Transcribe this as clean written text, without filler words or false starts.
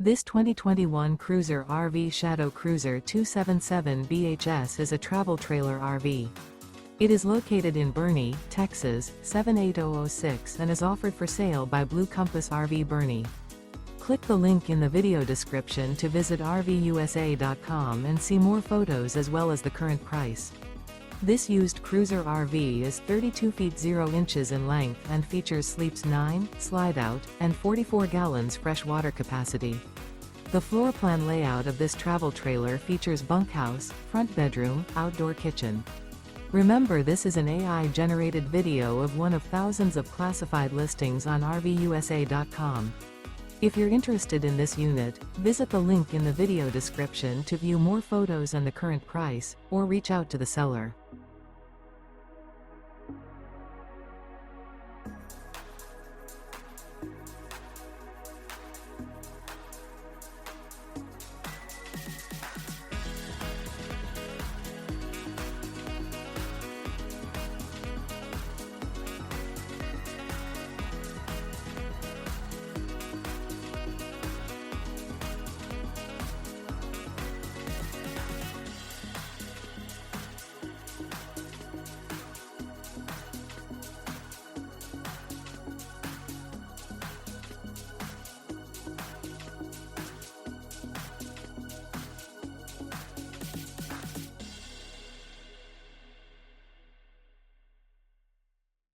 This 2021 Cruiser RV Shadow Cruiser 277 BHS is a travel trailer RV. It is located in Boerne, Texas, 78006 and is offered for sale by Blue Compass RV Boerne. Click the link in the video description to visit RVUSA.com and see more photos as well as the current price. This used Cruiser RV is 32 feet 0 inches in length and features sleeps 9, slide-out, and 44 gallons fresh water capacity. The floor plan layout of this travel trailer features bunkhouse, front bedroom, outdoor kitchen. Remember, this is an AI-generated video of one of thousands of classified listings on RVUSA.com. If you're interested in this unit, visit the link in the video description to view more photos and the current price, or reach out to the seller.